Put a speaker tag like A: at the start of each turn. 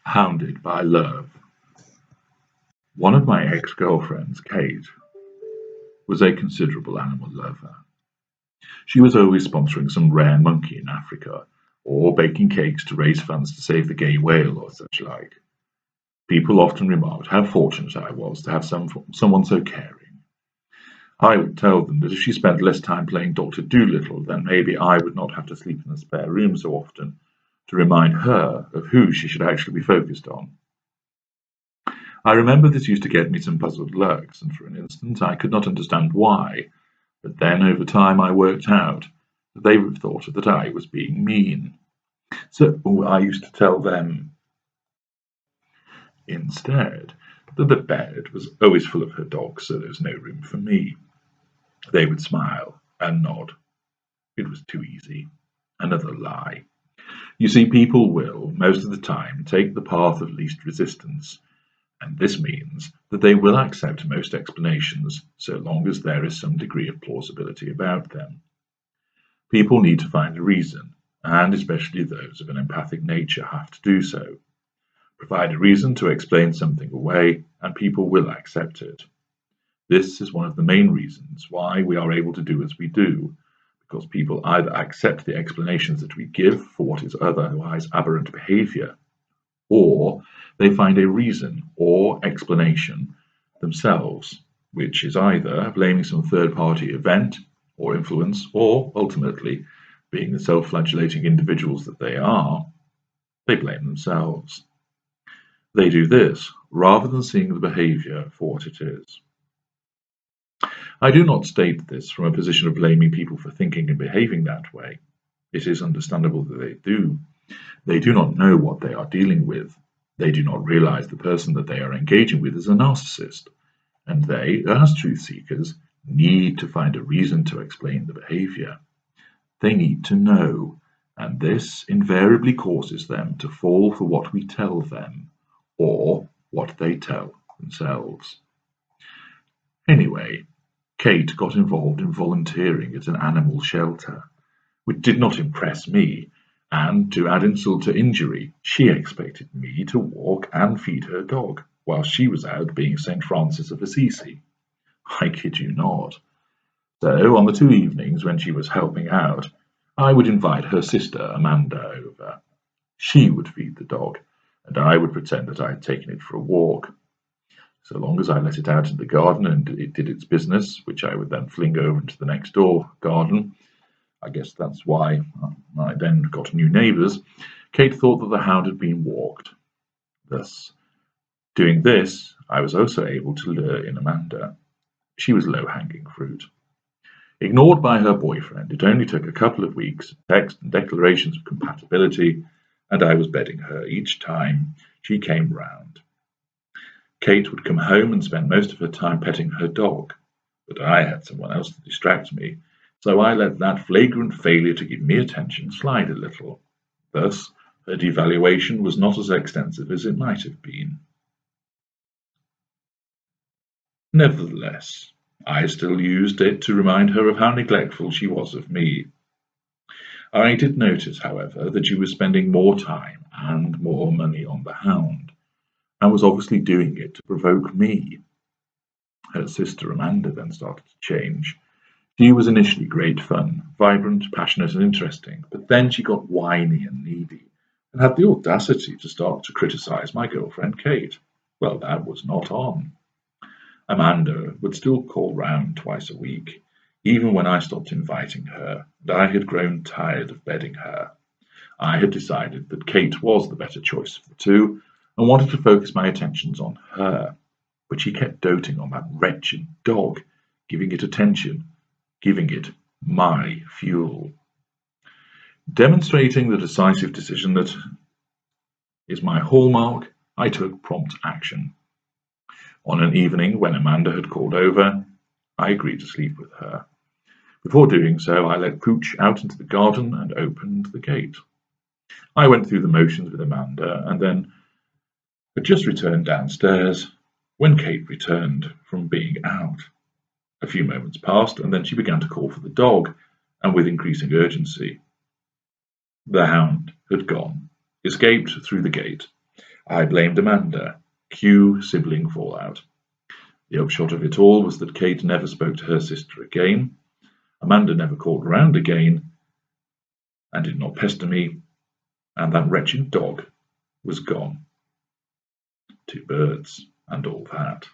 A: Hounded by Love. One of my ex-girlfriends, Kate, was a considerable animal lover. She was always sponsoring some rare monkey in Africa, or baking cakes to raise funds to save the gay whale or such like. People often remarked how fortunate I was to have someone so caring. I would tell them that if she spent less time playing Dr. Dolittle, then maybe I would not have to sleep in the spare room so often, to remind her of who she should actually be focused on. I remember this used to get me some puzzled looks, and for an instant I could not understand why, but then over time I worked out that they would have thought that I was being mean. So I used to tell them instead that the bed was always full of her dogs, so there was no room for me. They would smile and nod. It was too easy. Another lie. You see, people will, most of the time, take the path of least resistance, and this means that they will accept most explanations so long as there is some degree of plausibility about them. People need to find a reason, and especially those of an empathic nature have to do so. Provide a reason to explain something away, and people will accept it. This is one of the main reasons why we are able to do as we do, because people either accept the explanations that we give for what is otherwise aberrant behavior, or they find a reason or explanation themselves, which is either blaming some third-party event or influence, or ultimately, being the self-flagellating individuals that they are, they blame themselves. They do this rather than seeing the behavior for what it is. I do not state this from a position of blaming people for thinking and behaving that way. It is understandable that they do. They do not know what they are dealing with. They do not realize the person that they are engaging with is a narcissist, and they, as truth seekers, need to find a reason to explain the behavior. They need to know, and this invariably causes them to fall for what we tell them, or what they tell themselves. Anyway, Kate got involved in volunteering at an animal shelter, which did not impress me, and to add insult to injury, she expected me to walk and feed her dog while she was out being St. Francis of Assisi. I kid you not. So, on the 2 evenings when she was helping out, I would invite her sister Amanda over. She would feed the dog, and I would pretend that I had taken it for a walk. So long as I let it out in the garden and it did its business, which I would then fling over into the next door garden, I guess that's why I then got new neighbours, Kate thought that the hound had been walked. Thus, doing this, I was also able to lure in Amanda. She was low-hanging fruit. Ignored by her boyfriend, it only took a couple of weeks of text and declarations of compatibility, and I was bedding her each time she came round. Kate would come home and spend most of her time petting her dog, but I had someone else to distract me, so I let that flagrant failure to give me attention slide a little. Thus, her devaluation was not as extensive as it might have been. Nevertheless, I still used it to remind her of how neglectful she was of me. I did notice, however, that she was spending more time and more money on the hound, and was obviously doing it to provoke me. Her sister Amanda then started to change. She was initially great fun, vibrant, passionate and interesting, but then she got whiny and needy, and had the audacity to start to criticize my girlfriend Kate. Well, that was not on. Amanda would still call round twice a week, even when I stopped inviting her, and I had grown tired of bedding her. I had decided that Kate was the better choice of the two, and wanted to focus my attentions on her, but she kept doting on that wretched dog, giving it attention, giving it my fuel. Demonstrating the decisive decision that is my hallmark, I took prompt action. On an evening when Amanda had called over, I agreed to sleep with her. Before doing so, I let Pooch out into the garden and opened the gate. I went through the motions with Amanda, and then had just returned downstairs when Kate returned from being out. A few moments passed, and then she began to call for the dog, and with increasing urgency. The hound had gone, escaped through the gate, I blamed Amanda. Cue sibling fallout. The upshot of it all was that Kate never spoke to her sister again. Amanda never called round again and did not pester me, and that wretched dog was gone. 2 birds and all that.